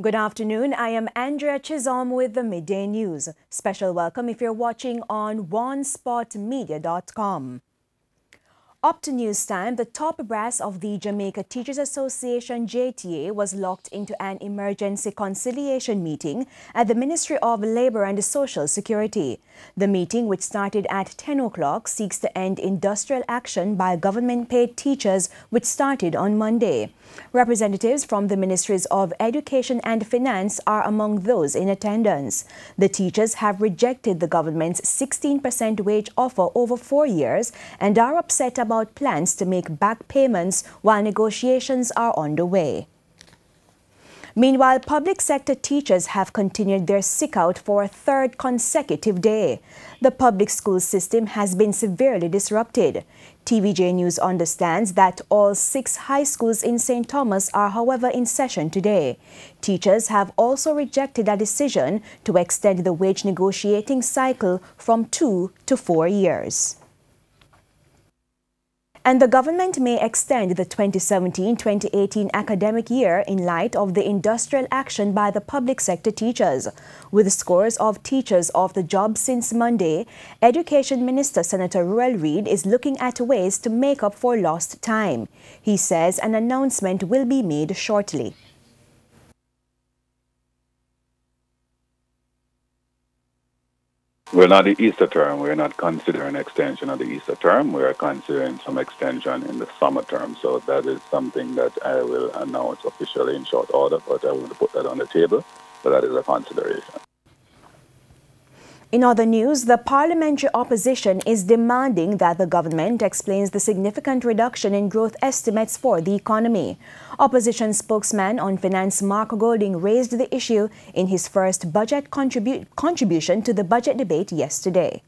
Good afternoon. I am Andrea Chisholm with the Midday News. Special welcome if you're watching on onespotmedia.com. Up to news time, the top brass of the Jamaica Teachers Association JTA was locked into an emergency conciliation meeting at the Ministry of Labour and Social Security. The meeting, which started at 10 o'clock, seeks to end industrial action by government-paid teachers, which started on Monday. Representatives from the Ministries of Education and Finance are among those in attendance. The teachers have rejected the government's 16% wage offer over 4 years and are upset about plans to make back payments while negotiations are underway. Meanwhile, public sector teachers have continued their sick-out for a third consecutive day. The public school system has been severely disrupted. TVJ News understands that all 6 high schools in St. Thomas are, however, in session today. Teachers have also rejected a decision to extend the wage negotiating cycle from 2 to 4 years. And the government may extend the 2017-2018 academic year in light of the industrial action by the public sector teachers. With scores of teachers off the job since Monday, Education Minister Senator Ruel Reid is looking at ways to make up for lost time. He says an announcement will be made shortly. We're not the Easter term. We're not considering extension of the Easter term. We are considering some extension in the summer term. So that is something that I will announce officially in short order, but I want to put that on the table. But that is a consideration. In other news, the parliamentary opposition is demanding that the government explains the significant reduction in growth estimates for the economy. Opposition spokesman on finance Mark Golding raised the issue in his first budget contribution to the budget debate yesterday.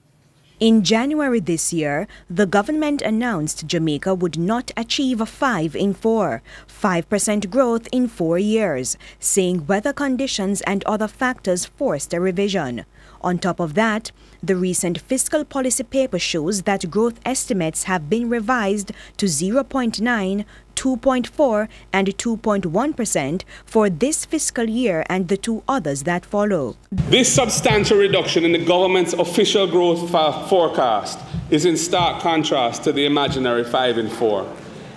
In January this year, the government announced Jamaica would not achieve a 5 in 4, 5% growth in 4 years, saying weather conditions and other factors forced a revision. On top of that, the recent fiscal policy paper shows that growth estimates have been revised to 0.9, 2.4 and 2.1% for this fiscal year and the 2 others that follow. This substantial reduction in the government's official growth forecast is in stark contrast to the imaginary 5 in 4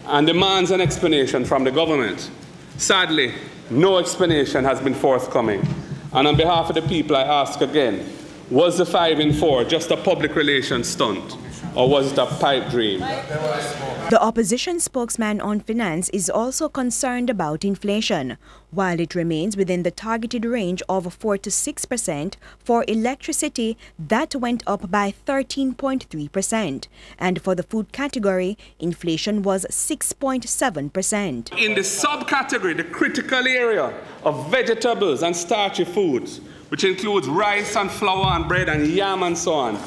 and demands an explanation from the government. Sadly, no explanation has been forthcoming. And on behalf of the people, I ask again, was the 5 in 4 just a public relations stunt, or was it a pipe dream? The opposition spokesman on finance is also concerned about inflation. While it remains within the targeted range of 4 to 6%, for electricity, that went up by 13.3%. And for the food category, inflation was 6.7%. In the subcategory, the critical area of vegetables and starchy foods, which includes rice and flour and bread and yam and so on,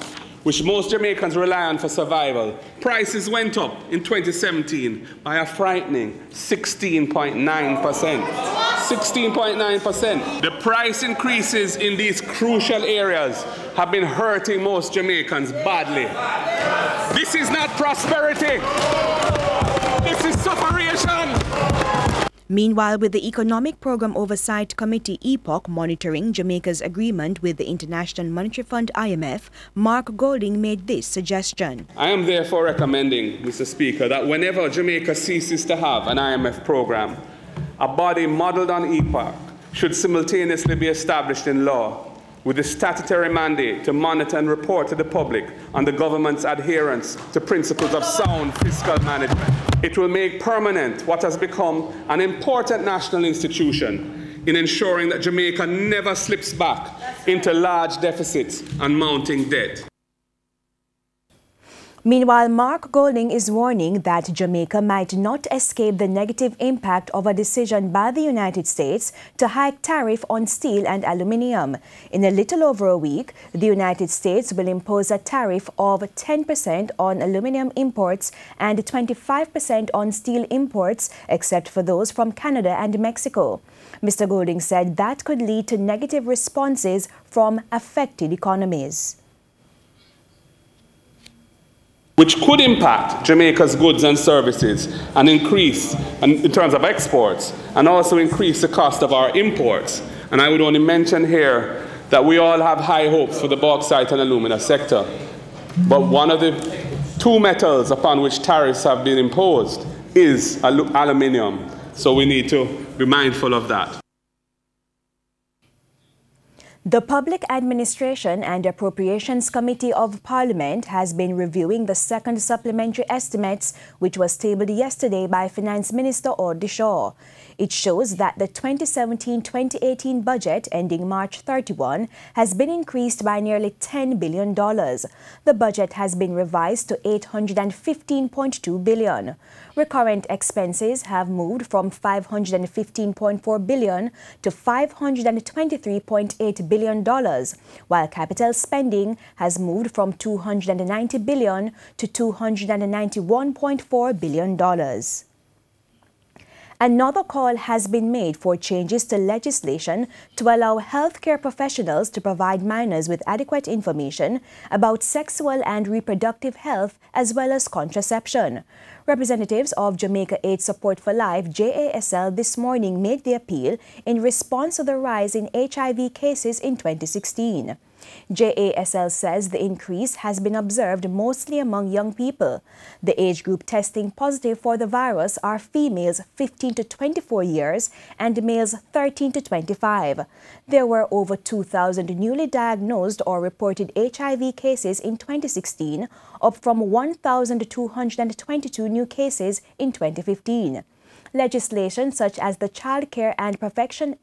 which most Jamaicans rely on for survival, prices went up in 2017 by a frightening 16.9%. 16.9%. The price increases in these crucial areas have been hurting most Jamaicans badly. This is not prosperity. This is sufferation. Meanwhile, with the Economic Program Oversight Committee (EPOC) monitoring Jamaica's agreement with the International Monetary Fund (IMF), Mark Golding made this suggestion. I am therefore recommending, Mr. Speaker, that whenever Jamaica ceases to have an IMF program, a body modeled on EPOC should simultaneously be established in law with the statutory mandate to monitor and report to the public on the government's adherence to principles of sound fiscal management. It will make permanent what has become an important national institution in ensuring that Jamaica never slips back into large deficits and mounting debt. Meanwhile, Mark Golding is warning that Jamaica might not escape the negative impact of a decision by the United States to hike tariff on steel and aluminium. In a little over a week, the United States will impose a tariff of 10% on aluminium imports and 25% on steel imports, except for those from Canada and Mexico. Mr. Golding said that could lead to negative responses from affected economies. which could impact Jamaica's goods and services and increase in terms of exports, and also increase the cost of our imports. And I would only mention here that we all have high hopes for the bauxite and alumina sector. But one of the two metals upon which tariffs have been imposed is aluminium. So we need to be mindful of that. The Public Administration and Appropriations Committee of Parliament has been reviewing the second supplementary estimates, which was tabled yesterday by Finance Minister Audley Shaw. It shows that the 2017-2018 budget ending March 31 has been increased by nearly $10 billion. The budget has been revised to $815.2 billion. Recurrent expenses have moved from $515.4 billion to $523.8 billion, while capital spending has moved from $290 billion to $291.4 billion. Another call has been made for changes to legislation to allow healthcare professionals to provide minors with adequate information about sexual and reproductive health as well as contraception. Representatives of Jamaica Aid Support for Life, JASL, this morning made the appeal in response to the rise in HIV cases in 2016. JASL says the increase has been observed mostly among young people. The age group testing positive for the virus are females 15 to 24 years and males 13 to 25. There were over 2,000 newly diagnosed or reported HIV cases in 2016, up from 1,222 new cases in 2015. Legislation such as the Child Care and Protection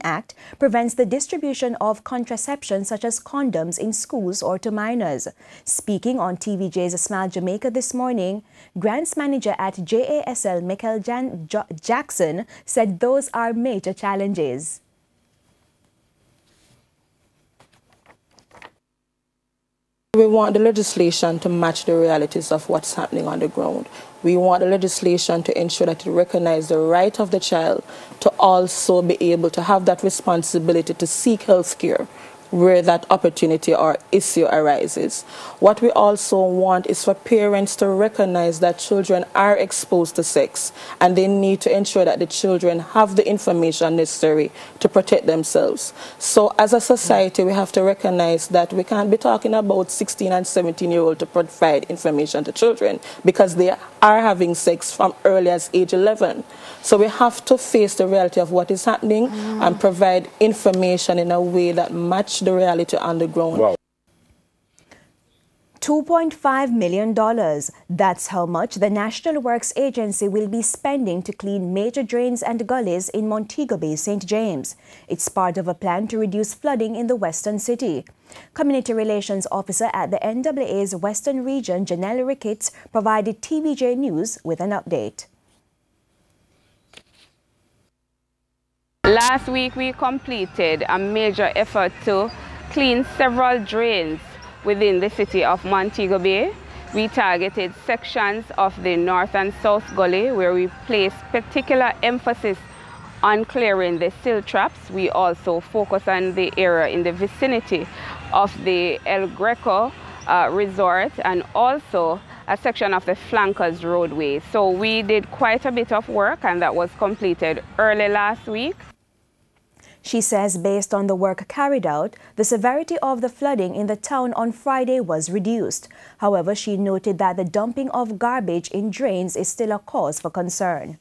Act prevents the distribution of contraception such as condoms in schools or to minors. Speaking on TVJ's Smile Jamaica this morning, Grants Manager at JASL, Michael Jackson, said those are major challenges. We want the legislation to match the realities of what's happening on the ground. We want the legislation to ensure that it recognizes the right of the child to also be able to have that responsibility to seek health care where that opportunity or issue arises. What we also want is for parents to recognize that children are exposed to sex and they need to ensure that the children have the information necessary to protect themselves. So as a society, we have to recognize that we can't be talking about 16 and 17-year-olds to provide information to children because they are having sex from early as age 11. So we have to face the reality of what is happening and provide information in a way that matches the reality on the ground. Wow. $2.5 million. That's how much the National Works Agency will be spending to clean major drains and gullies in Montego Bay, St. James. It's part of a plan to reduce flooding in the Western City. Community Relations Officer at the NAA's Western Region, Janelle Ricketts, provided TVJ News with an update. Last week, we completed a major effort to clean several drains within the city of Montego Bay. We targeted sections of the North and South Gully where we placed particular emphasis on clearing the sill traps. We also focus on the area in the vicinity of the El Greco resort and also a section of the Flankers roadway. So we did quite a bit of work, and that was completed early last week. She says based on the work carried out, the severity of the flooding in the town on Friday was reduced. However, she noted that the dumping of garbage in drains is still a cause for concern.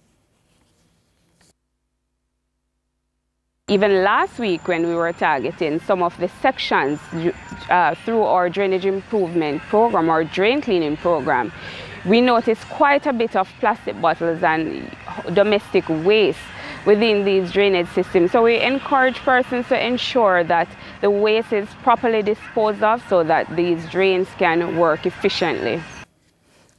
Even last week, when we were targeting some of the sections through our drainage improvement program or drain cleaning program, we noticed quite a bit of plastic bottles and domestic waste within these drainage systems. So we encourage persons to ensure that the waste is properly disposed of so that these drains can work efficiently.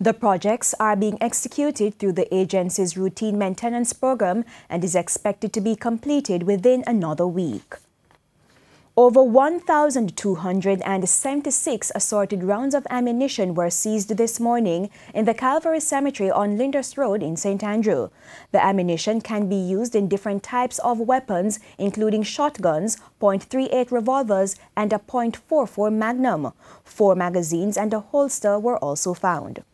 The projects are being executed through the agency's routine maintenance program and is expected to be completed within another week. Over 1,276 assorted rounds of ammunition were seized this morning in the Calvary Cemetery on Lyndhurst Road in St. Andrew. The ammunition can be used in different types of weapons, including shotguns, .38 revolvers, and a .44 Magnum. 4 magazines and a holster were also found.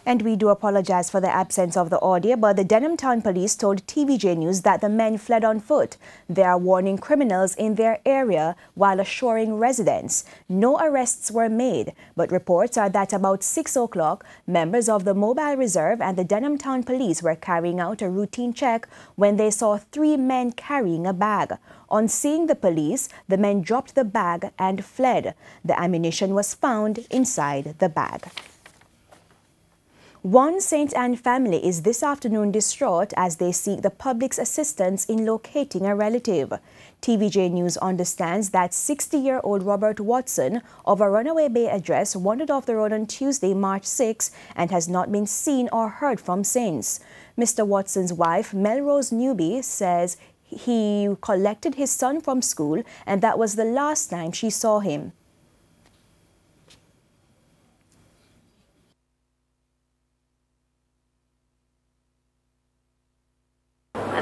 And we do apologize for the absence of the audio, but the Denham Town Police told TVJ News that the men fled on foot. They are warning criminals in their area while assuring residents. No arrests were made, but reports are that about 6 o'clock, members of the Mobile Reserve and the Denham Town Police were carrying out a routine check when they saw 3 men carrying a bag. On seeing the police, the men dropped the bag and fled. The ammunition was found inside the bag. One St. Anne family is this afternoon distraught as they seek the public's assistance in locating a relative. TVJ News understands that 60-year-old Robert Watson of a Runaway Bay address wandered off the road on Tuesday, March 6, and has not been seen or heard from since. Mr. Watson's wife, Melrose Newby, says he collected his son from school and that was the last time she saw him.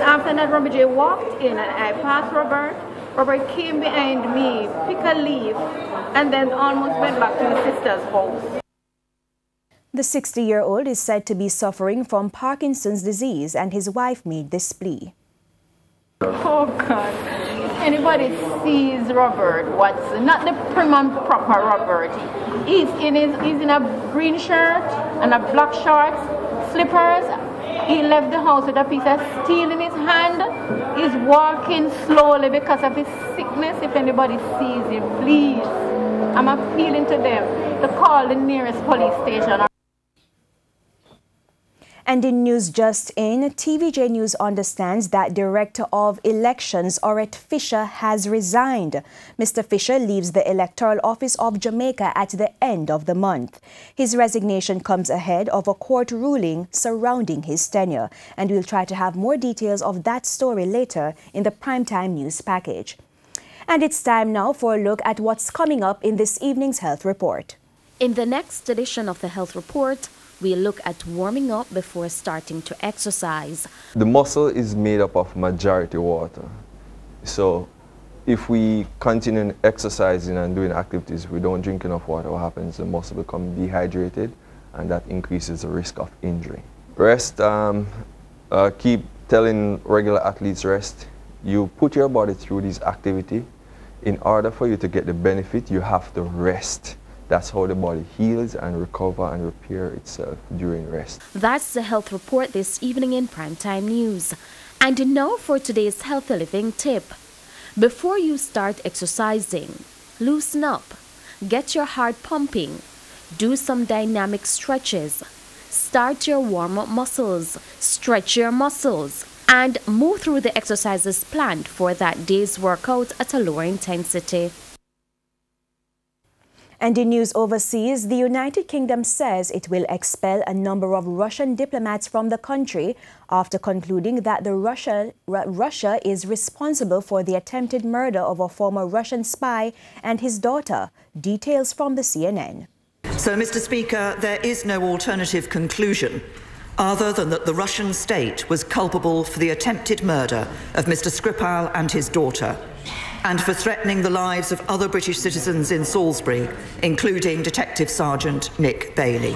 After that, Robert J walked in and I passed Robert. Robert came behind me, picked a leaf, and then almost went back to his sister's house. The 60-year-old is said to be suffering from Parkinson's disease, and his wife made this plea. Oh God, if anybody sees Robert Watson, not the prim and proper Robert, he's in a green shirt and a black shorts, slippers. He left the house with a piece of steel in his hand. He's walking slowly because of his sickness. If anybody sees him, please, I'm appealing to them to call the nearest police station. And in news just in, TVJ News understands that Director of Elections, Orette Fisher, has resigned. Mr. Fisher leaves the Electoral Office of Jamaica at the end of the month. His resignation comes ahead of a court ruling surrounding his tenure. And we'll try to have more details of that story later in the Primetime News package. And it's time now for a look at what's coming up in this evening's Health Report. In the next edition of the Health Report, we look at warming up before starting to exercise. The muscle is made up of majority water. So if we continue exercising and doing activities, we don't drink enough water, what happens? The muscle becomes dehydrated and that increases the risk of injury. Rest, keep telling regular athletes rest. You put your body through this activity. In order for you to get the benefit, you have to rest. That's how the body heals and recovers and repair itself during rest. That's the Health Report this evening in Primetime News. And now for today's Healthy Living tip. Before you start exercising, loosen up, get your heart pumping, do some dynamic stretches, start your warm-up muscles, stretch your muscles, and move through the exercises planned for that day's workout at a lower intensity. And in news overseas, the United Kingdom says it will expel a number of Russian diplomats from the country after concluding that Russia is responsible for the attempted murder of a former Russian spy and his daughter. Details from the CNN. So, Mr. Speaker, there is no alternative conclusion other than that the Russian state was culpable for the attempted murder of Mr. Skripal and his daughter, and for threatening the lives of other British citizens in Salisbury, including Detective Sergeant Nick Bailey.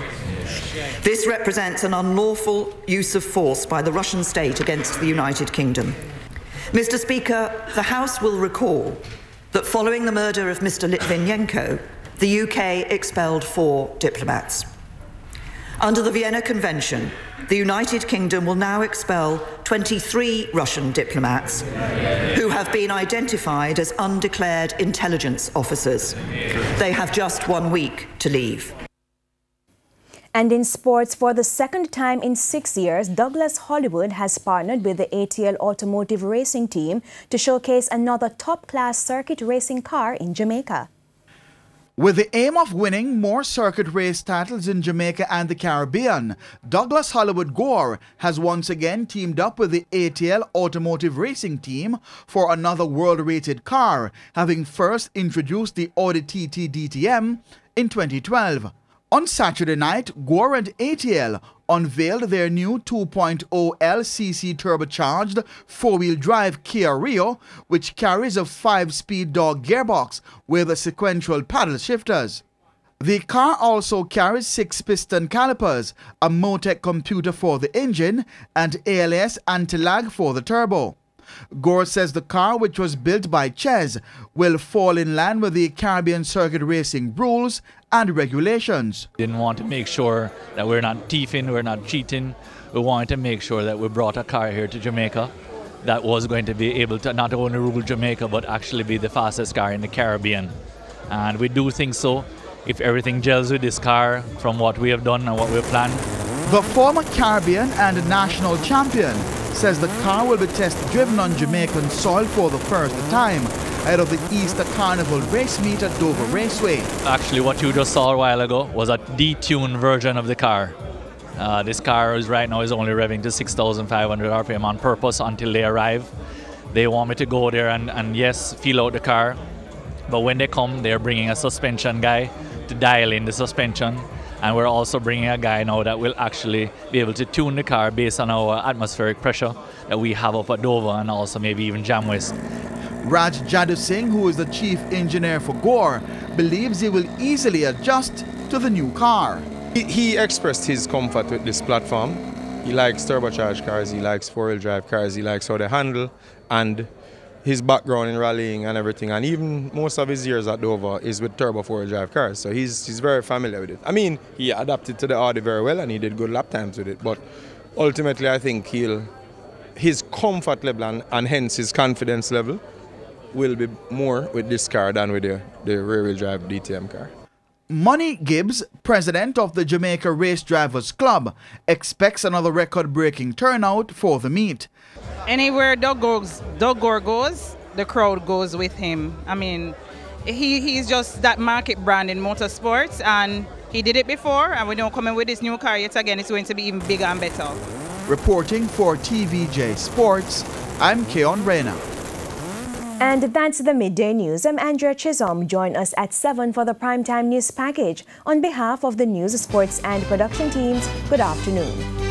This represents an unlawful use of force by the Russian state against the United Kingdom. Mr. Speaker, the House will recall that following the murder of Mr. Litvinenko, the UK expelled 4 diplomats. Under the Vienna Convention, the United Kingdom will now expel 23 Russian diplomats who have been identified as undeclared intelligence officers. They have just 1 week to leave. And in sports, for the second time in 6 years, Douglas Hollywood has partnered with the ATL Automotive Racing Team to showcase another top-class circuit racing car in Jamaica. With the aim of winning more circuit race titles in Jamaica and the Caribbean, Douglas Hollywood Gore has once again teamed up with the ATL Automotive Racing Team for another world-rated car, having first introduced the Audi TT DTM in 2012. On Saturday night, Gore and ATL unveiled their new 2.0 LCC turbocharged four-wheel drive Kia Rio, which carries a 5-speed dog gearbox with sequential paddle shifters. The car also carries 6-piston calipers, a Motec computer for the engine, and ALS anti-lag for the turbo. Gore says the car, which was built by Ches, will fall in line with the Caribbean circuit racing rules and regulations. Didn't want to make sure that we're not thieving, we're not cheating. We wanted to make sure that we brought a car here to Jamaica that was going to be able to not only rule Jamaica but actually be the fastest car in the Caribbean. And we do think so if everything gels with this car from what we have done and what we've planned. The former Caribbean and national champion says the car will be test-driven on Jamaican soil for the first time ahead of the Easter Carnival race meet at Dover Raceway. Actually, what you just saw a while ago was a detuned version of the car. This car is right now is only revving to 6,500 RPM on purpose until they arrive. They want me to go there and yes, feel out the car. But when they come, they're bringing a suspension guy to dial in the suspension. And we're also bringing a guy now that will actually be able to tune the car based on our atmospheric pressure that we have up at Dover and also maybe even Jam West. Raj Jadu Singh, who is the chief engineer for Gore, believes he will easily adjust to the new car. He expressed his comfort with this platform. He likes turbocharged cars, he likes four-wheel drive cars, he likes how they handle, and his background in rallying and everything, and even most of his years at Dover is with turbo four-wheel drive cars, so he's very familiar with it. I mean, he adapted to the Audi very well and he did good lap times with it, but ultimately I think his comfort level and hence his confidence level will be more with this car than with the rear-wheel drive DTM car. Money Gibbs, president of the Jamaica Race Drivers Club, expects another record-breaking turnout for the meet. Anywhere Doug Gore goes, the crowd goes with him. I mean, he's just that market brand in motorsports, and he did it before, and we don't come in with this new car yet again. It's going to be even bigger and better. Reporting for TVJ Sports, I'm Keon Reyna. And that's the Midday News. I'm Andrea Chisholm. Join us at 7 for the Primetime News Package. On behalf of the news, sports and production teams, good afternoon.